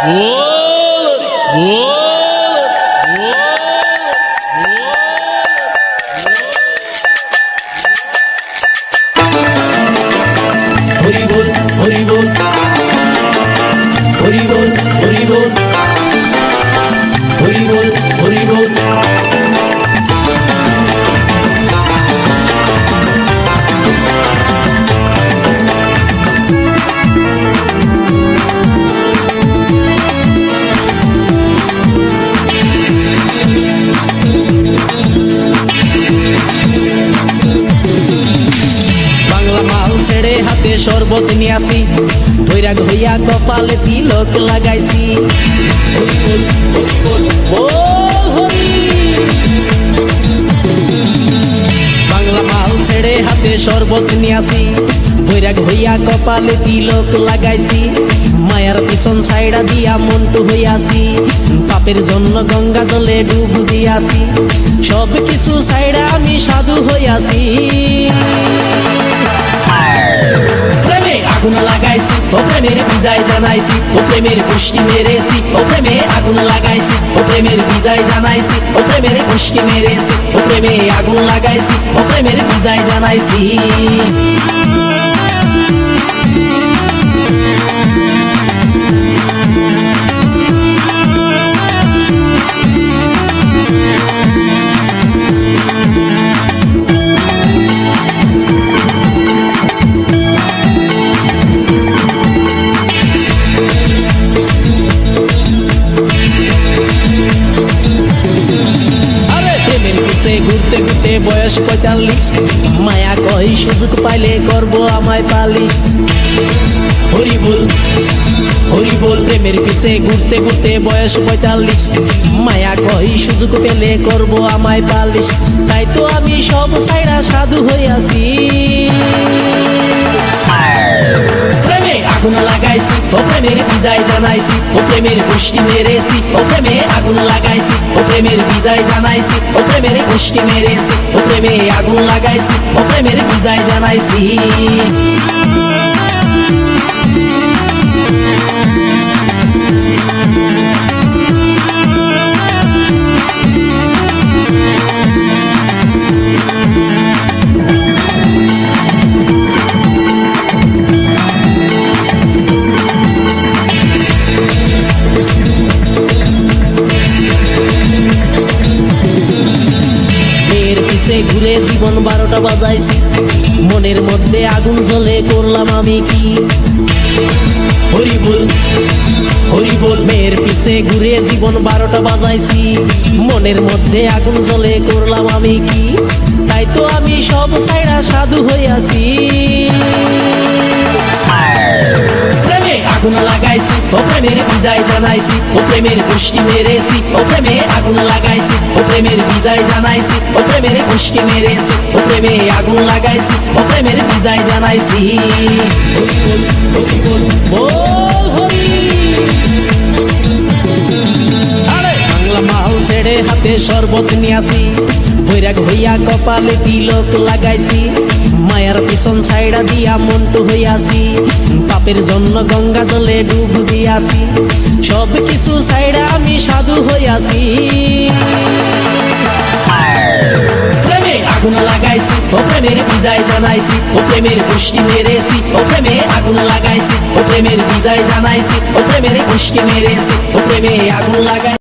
बोल बोल हरि बोल हरि बोल हरि बोल हरि बोल हरि बोल हरि बोल ছেড়ে হাতে শরবত নিয়াছি বৈরাগ হইয়া কপালে তিলক লাগাইছি হরি বল হরি বল বল হরি বাংলা মাল ছেড়ে হাতে শরবত নিয়াছি বৈরাগ হইয়া কপালে তিলক লাগাইছি মায়ার পিছন ছাইড়া দিয়া মন্টু হইয়াছি পাপের জন্য গঙ্গা জলে ডুব দিয়াছি সব কিছু ছাইড়া আমি সাধু হইয়াছি প্রেমে আগুন লাগাইছি ও প্রেমের বিদায় জানাইছি ও প্রেমের গোষ্ঠী মেরেছি ও প্রেমে আগুন লাগাইছি ও প্রেমের বিদায় জানাইছি ও প্রেমের গোষ্ঠী মেরেছি ও প্রেমে আগুন লাগাইছি ও প্রেমের বিদায় জানাইছি ঘুরতে ঘুরতে বয়স ৪৫ মায়া কই সুযোগ পাইলে করব আমায় পালিশ হরি বল প্রেমের পিছে ঘুরতে ঘুরতে বয়স ৪৫ মায়া কই সুযোগ পেলে করব আমায় পালিশ তাই তো আমি সব ছাইড়া সাধু হইয়াছি প্রেমে আগুন লাগাইছি ও প্রেমের বিদায় জানাইছি ও প্রেমের গোষ্ঠী মেরেছি ও প্রেমে আগুন লাগাইছি ও প্রেমের বিদায় জানাইছি ও প্রেমের গোষ্ঠী মেরেছি ও প্রেমে আগুন লাগাইছি ও প্রেমের বিদায় জানাইছি ঘুরে জীবন ১২টা বাজাইছি মনের মধ্যে আগুন জ্বলে করলাম আমি কি হরি বল মেয়ের পিছে ঘুরে জীবন ১২টা বাজাইছি মনের মধ্যে আগুন জ্বলে করলাম আমি কি তাই তো আমি সব ছাইড়া সাধু হইয়াছি প্রেমে আগুন লাগাইছি ও প্রেমের বিদায় জানাইছি ও প্রেমের গোষ্ঠী মেরেছি ও প্রেমে আগুন লাগাইছি ও প্রেমের বিদায় জানাইছি ও প্রেমের গোষ্ঠী মেরেছি ও প্রেমে আগুন লাগাইছি ও প্রেমের বিদায় জানাইছি হরি বল বল হরি আরে বাংলা মাল ছেড়ে হাতে শরবত নিয়াছি বৈরাগ হইয়া কপালে তিলক লাগাইছি মায়ার পিছন ছাইড়া দিয়া মন্টু হইয়াছি পাপের জন্য গঙ্গা জলে ডুব দিয়াছি সব কিছু ছাইড়া আমি সাধু হইয়াছি প্রেমে আগুন লাগাইছি ও প্রেমের বিদায় জানাইছি ও প্রেমের গোষ্ঠী মেরেছি ও প্রেমে আগুন লাগাইছি ও প্রেমের বিদায় জানাইছি ও প্রেমের গোষ্ঠী মেরেছি ও প্রেমে আগুন লাগাই